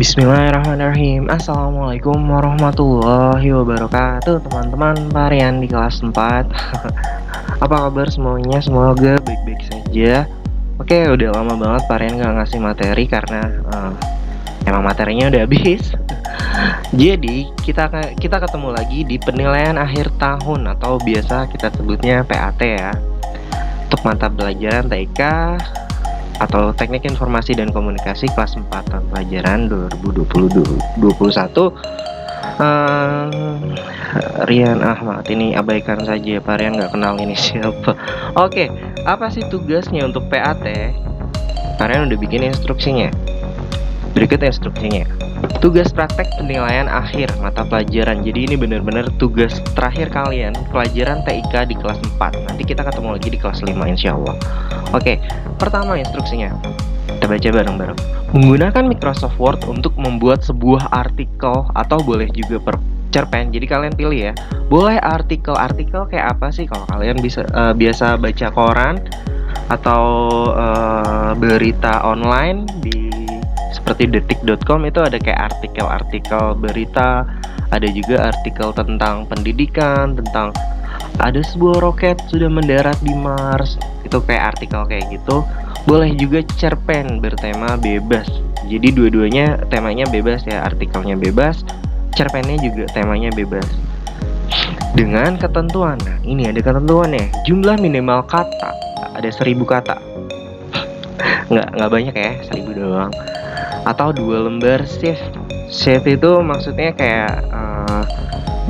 Bismillahirrahmanirrahim. Assalamualaikum warahmatullahi wabarakatuh. Teman-teman varian di kelas 4. Apa kabar semuanya? Semoga baik-baik saja. Oke, udah lama banget varian gak ngasih materi karena emang materinya udah habis. Jadi kita ketemu lagi di penilaian akhir tahun atau biasa kita sebutnya PAT ya. Untuk mata pelajaran TIK atau Teknik Informasi dan Komunikasi kelas 4 tahun pelajaran 2020-2021. Rian Ahmad, ini abaikan saja, Pak Rian nggak kenal ini siapa. Oke, apa sih tugasnya untuk PAT? Pak Rian udah bikin instruksinya. Berikut instruksinya. Tugas praktek penilaian akhir mata pelajaran. Jadi ini benar-benar tugas terakhir kalian pelajaran TIK di kelas 4. Nanti kita ketemu lagi di kelas 5 insya Allah. Oke, pertama instruksinya. Kita baca bareng-bareng. Menggunakan Microsoft Word untuk membuat sebuah artikel atau boleh juga cerpen. Jadi kalian pilih ya. Boleh artikel kayak apa sih? Kalau kalian biasa baca koran atau berita online di seperti detik.com itu ada kayak artikel-artikel berita, ada juga artikel tentang pendidikan, tentang ada sebuah roket sudah mendarat di Mars, itu kayak artikel kayak gitu. Boleh juga cerpen bertema bebas, jadi dua-duanya temanya bebas ya, artikelnya bebas, cerpennya juga temanya bebas. Dengan ketentuan, nah ini ada ketentuannya, jumlah minimal kata ada 1000 kata. nggak banyak ya, 1000 doang. Atau 2 lembar sheet. Sheet itu maksudnya kayak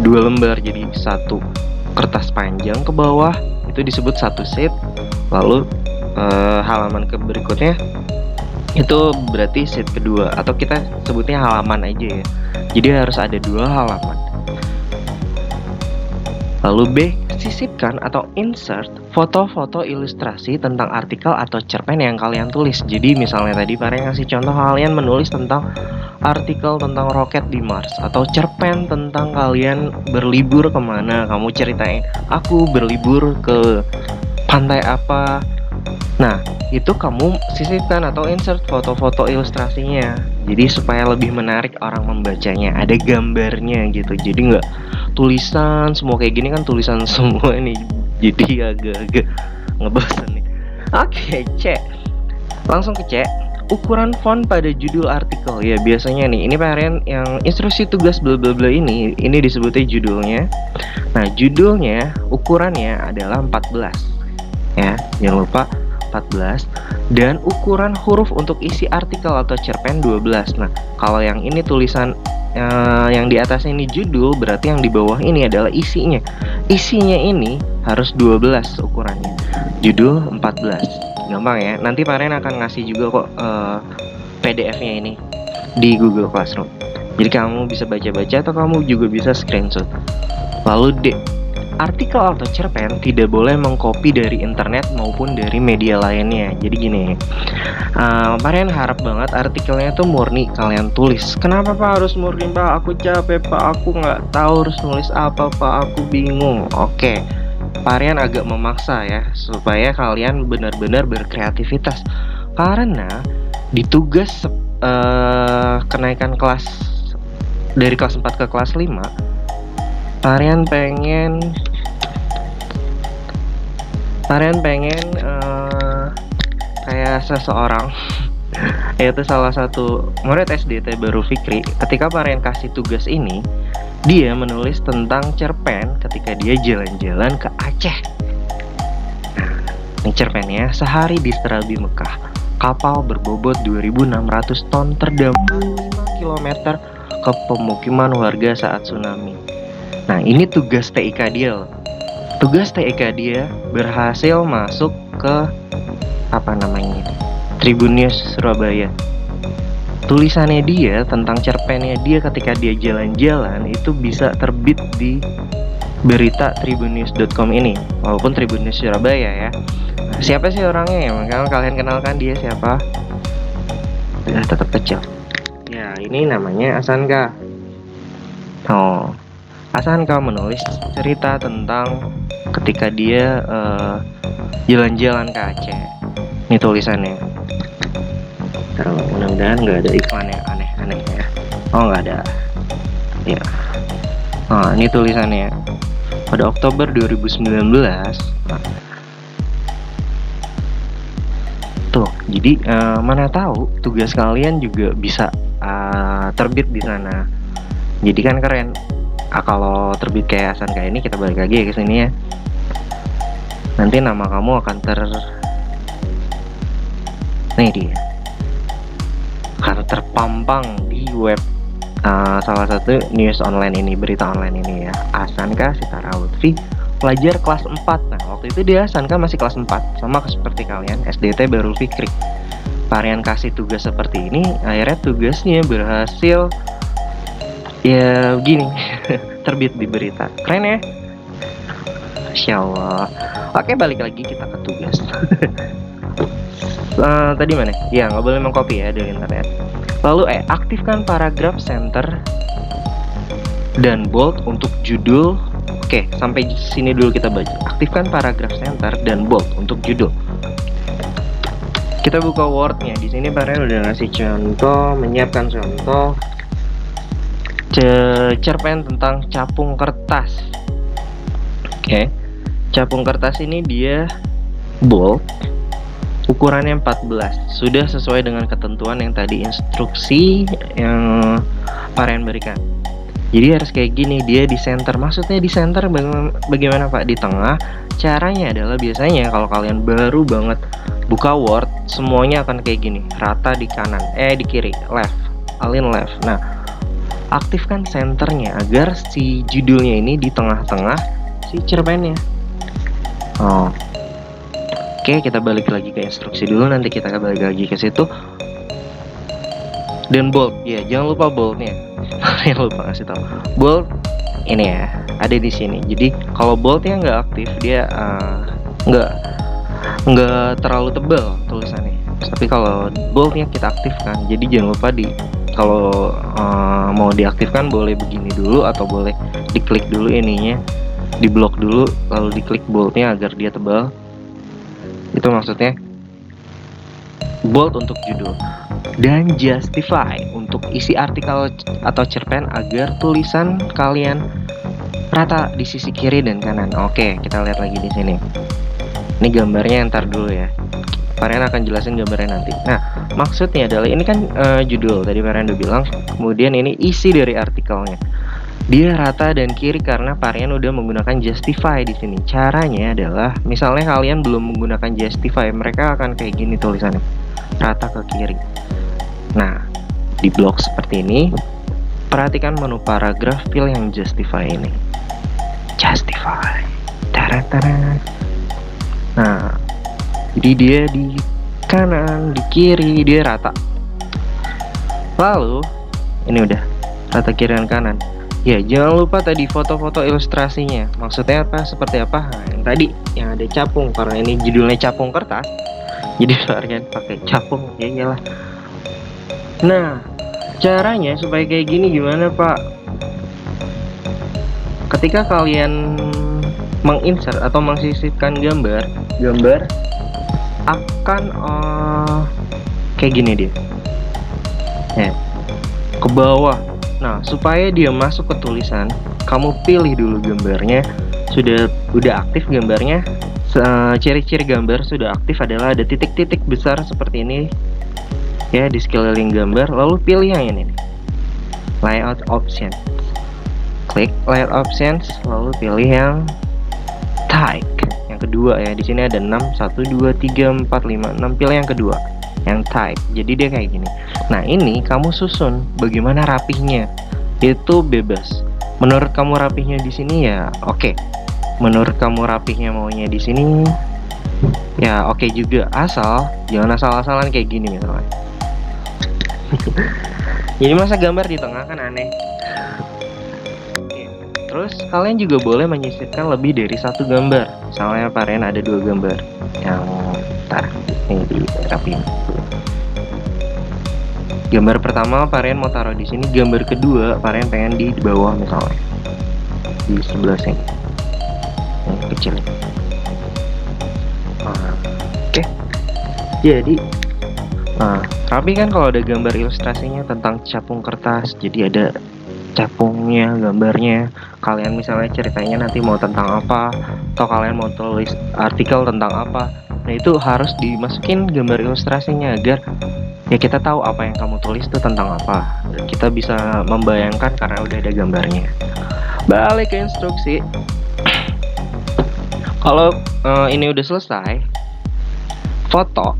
2 lembar, jadi satu kertas panjang ke bawah itu disebut satu sheet. Lalu halaman ke berikutnya itu berarti sheet kedua, atau kita sebutnya halaman aja ya. Jadi harus ada 2 halaman. Lalu B, sisipkan atau insert foto-foto ilustrasi tentang artikel atau cerpen yang kalian tulis. Jadi misalnya tadi Pak Reng ngasih contoh kalian menulis tentang artikel tentang roket di Mars, atau cerpen tentang kalian berlibur kemana, kamu ceritain aku berlibur ke pantai apa. Nah itu kamu sisipkan atau insert foto-foto ilustrasinya, jadi supaya lebih menarik orang membacanya, ada gambarnya gitu. Jadi nggak tulisan semua kayak gini, kan tulisan semua nih, jadi agak-agak ngebosen nih. Oke, C. Langsung ke C. Ukuran font pada judul artikel. Ya biasanya nih, ini varian yang instruksi tugas bla bla bla ini disebutnya judulnya. Nah, judulnya ukurannya adalah 14. Ya, jangan lupa 14. Dan ukuran huruf untuk isi artikel atau cerpen 12. Nah, kalau yang ini tulisan yang di atas ini judul, berarti yang di bawah ini adalah isinya. Isinya ini harus 12 ukurannya. Judul 14. Gampang ya. Nanti Pak Ren akan ngasih juga kok PDF-nya ini di Google Classroom. Jadi kamu bisa baca-baca atau kamu juga bisa screenshot. Lalu D. Artikel atau cerpen tidak boleh mengcopy dari internet maupun dari media lainnya. Jadi gini, Marian harap banget artikelnya tuh murni kalian tulis. Kenapa Pak harus murni Pak? Aku capek Pak, aku nggak tahu harus nulis apa Pak, aku bingung. Oke, Marian agak memaksa ya, supaya kalian benar-benar berkreativitas. Karena di tugas kenaikan kelas dari kelas 4 ke kelas 5, Varian pengen kayak seseorang yaitu salah satu murid SDT baru Fikri. Ketika Varian kasih tugas ini, dia menulis tentang cerpen ketika dia jalan-jalan ke Aceh. Nah, ini cerpennya, sehari di Serabi Mekah, kapal berbobot 2600 ton terdampar 5 km ke pemukiman warga saat tsunami. Nah, ini tugas TIK dia loh. Tugas TIK dia berhasil masuk ke Tribun News Surabaya. Tulisannya dia tentang cerpennya dia ketika dia jalan-jalan itu bisa terbit di berita tribunnews.com ini, walaupun Tribun News Surabaya ya. Nah, siapa sih orangnya ya? Kalau kalian kenalkan dia siapa? Tetap kecil. Ya, ini namanya Asanka. Oh, Asanka menulis cerita tentang ketika dia jalan-jalan ke Aceh. Ini tulisannya. Mudah-mudahan nggak ada iklan yang aneh-aneh ya. Oh, nggak ada ya. Nah, ini tulisannya pada Oktober 2019. Nah, tuh, jadi mana tahu tugas kalian juga bisa terbit di sana. Jadi kan keren. Kalau terbit kayak Hasan kayak ini, kita balik lagi ke sini ya. Nanti nama kamu akan nih dia akan terpampang di web salah satu news online ini, berita online ini ya. Hasanka Sitara Lutfi, pelajar kelas 4. Nah, waktu itu dia Hasanka masih kelas 4, sama seperti kalian, SDT Barul Fikri. Varian kasih tugas seperti ini, akhirnya tugasnya berhasil ya begini. Terbit di berita. Keren ya? Masya Allah. Oke, balik lagi kita ke tugas. Tadi mana? Ya, nggak boleh mengcopy ya dari internet. Lalu aktifkan paragraf center dan bold untuk judul. Oke, sampai sini dulu kita baca. Aktifkan paragraf center dan bold untuk judul. Kita buka Word-nya. Di sini Paren udah ngasih contoh, menyiapkan contoh cerpen tentang capung kertas. Oke. Capung kertas ini dia bold. Ukurannya 14, sudah sesuai dengan ketentuan yang tadi instruksi yang Paren berikan. Jadi harus kayak gini, dia di center. Maksudnya di center bagaimana Pak? Di tengah. Caranya adalah biasanya kalau kalian baru banget buka Word, semuanya akan kayak gini, rata di kanan, di kiri, left, align left. Nah, aktifkan centernya agar si judulnya ini di tengah-tengah si cerpennya. Oke, kita balik lagi ke instruksi dulu, nanti kita balik lagi ke situ. Dan bold, ya jangan lupa boldnya. Jangan lupa kasih tahu. Bold ini ya, ada di sini. Jadi kalau boldnya nggak aktif, dia nggak terlalu tebal tulisannya. Tapi kalau boldnya kita aktifkan, jadi jangan lupa kalau mau diaktifkan boleh begini dulu atau boleh diklik dulu ininya, diblok dulu, lalu diklik boldnya agar dia tebal. Itu maksudnya bold untuk judul, dan justify untuk isi artikel atau cerpen agar tulisan kalian rata di sisi kiri dan kanan. Oke, kita lihat lagi di sini. Ini gambarnya, ntar dulu ya. Paren akan jelasin gambarnya nanti. Nah, maksudnya adalah ini kan judul tadi Paren udah bilang, kemudian ini isi dari artikelnya. Dia rata dan kiri karena Paren udah menggunakan justify di sini. Caranya adalah misalnya kalian belum menggunakan justify, mereka akan kayak gini tulisannya, rata ke kiri. Nah, di blok seperti ini, perhatikan menu paragraf, pilih yang justify ini. Justify. Tara-tara. Nah, jadi dia di kanan, di kiri, dia rata. Lalu, ini udah rata kiri dan kanan. Ya, jangan lupa tadi foto-foto ilustrasinya. Maksudnya apa? Seperti apa? Nah, yang tadi yang ada capung, karena ini judulnya capung kertas. Jadi kalian pakai capung, ya iyalah. Nah, caranya supaya kayak gini gimana, Pak? Ketika kalian menginsert atau mengsisipkan gambar akan kayak gini dia. Ya, ke bawah. Nah, supaya dia masuk ke tulisan, kamu pilih dulu gambarnya. Udah aktif gambarnya. Ciri-ciri gambar sudah aktif adalah ada titik-titik besar seperti ini ya di sekeliling gambar. Lalu pilih yang ini, layout option. Klik layout options, lalu pilih yang type. Yang kedua ya, di sini ada 6, 1, 2, 3, 4, 5, 6. Pilih yang kedua, yang type. Jadi dia kayak gini. Nah, ini kamu susun bagaimana rapihnya. Itu bebas. Menurut kamu rapihnya di sini ya oke. Menurut kamu rapihnya maunya di sini ya oke juga. Asal jangan asal-asalan kayak gini misalnya. Jadi masa gambar di tengah kan aneh. Oke. Terus kalian juga boleh menyisipkan lebih dari satu gambar. Misalnya Paren ada 2 gambar. Yang ini dirapiin. Gambar pertama Paren mau taruh di sini, gambar kedua Paren pengen di bawah misalnya, di sebelah sini, yang kecil. Oke. Jadi Nah, rapi kan kalau ada gambar ilustrasinya tentang capung kertas, jadi ada capungnya, gambarnya. Kalian misalnya ceritanya nanti mau tentang apa, atau kalian mau tulis artikel tentang apa. Nah, itu harus dimasukin gambar ilustrasinya agar ya kita tahu apa yang kamu tulis itu tentang apa. Dan kita bisa membayangkan karena udah ada gambarnya. Balik ke instruksi. Kalau ini udah selesai, foto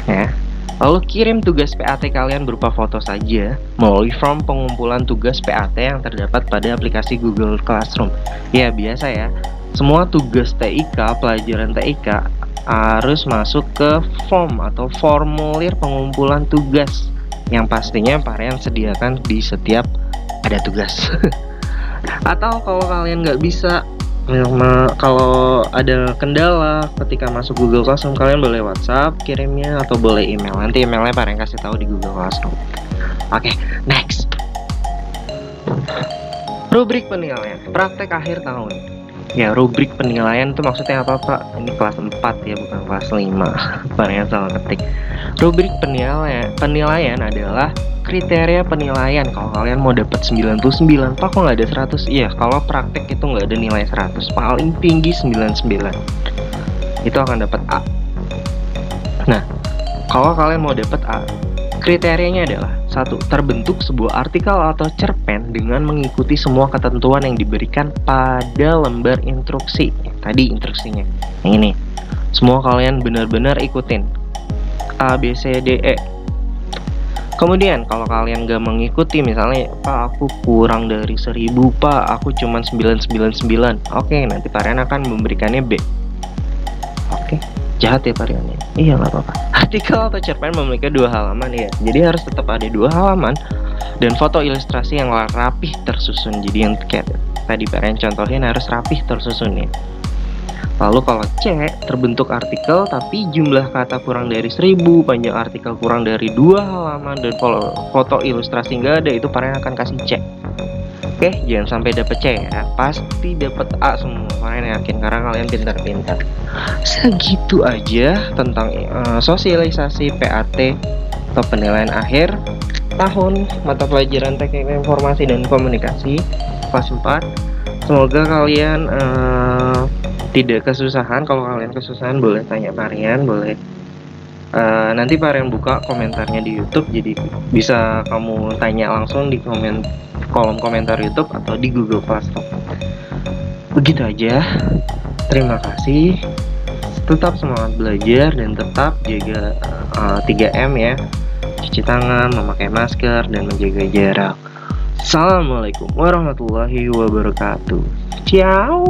ya. Lalu kirim tugas PAT kalian berupa foto saja melalui form pengumpulan tugas PAT yang terdapat pada aplikasi Google Classroom. Ya, biasa ya. Semua tugas TIK, pelajaran TIK harus masuk ke form atau formulir pengumpulan tugas yang pastinya Parian sediakan di setiap ada tugas. Atau kalau kalian nggak bisa, kalau ada kendala ketika masuk Google Classroom, kalian boleh WhatsApp kirimnya atau boleh email. Nanti emailnya Parian kasih tahu di Google Classroom. Oke, next. Rubrik penilaian praktek akhir tahun. Ya, rubrik penilaian itu maksudnya apa, Pak? Ini kelas 4 ya, bukan kelas 5. Parian salah ketik. Rubrik penilaian adalah kriteria penilaian. Kalau kalian mau dapat 99, Pak, kok nggak ada 100? Iya, kalau praktek itu nggak ada nilai 100, paling tinggi 99. Itu akan dapat A. Nah, kalau kalian mau dapat A, kriterianya adalah: 1. Terbentuk sebuah artikel atau cerpen dengan mengikuti semua ketentuan yang diberikan pada lembar instruksi. Tadi instruksinya yang ini, semua kalian benar-benar ikutin A, B, C, D, E. Kemudian kalau kalian gak mengikuti, misalnya, Pak, aku kurang dari 1000, Pak, aku cuma 999. Oke, nanti Parian akan memberikannya B. Oke, jahat ya Pariannya. Iya, nggak apa-apa. Artikel atau cerpen memiliki 2 halaman ya, jadi harus tetap ada 2 halaman dan foto ilustrasi yang rapih tersusun. Jadi yang kayak tadi Parian contohin harus rapih tersusun ya. Lalu kalau C, terbentuk artikel tapi jumlah kata kurang dari 1000, panjang artikel kurang dari 2 halaman, dan foto ilustrasi nggak ada, itu Parian akan kasih C. Oke, jangan sampai dapet C ya, pasti dapet A semua. Parian yakin karena kalian pintar-pintar. Segitu aja tentang sosialisasi PAT atau penilaian akhir tahun mata pelajaran Teknik Informasi dan Komunikasi kelas 4. Semoga kalian tidak kesusahan. Kalau kalian kesusahan boleh tanya Parian, boleh nanti Parian buka komentarnya di YouTube, jadi bisa kamu tanya langsung di kolom komentar YouTube atau di Google Classroom. Begitu aja. Terima kasih. Tetap semangat belajar dan tetap jaga 3M ya. Cuci tangan, memakai masker, dan menjaga jarak. Assalamualaikum warahmatullahi wabarakatuh. Ciao.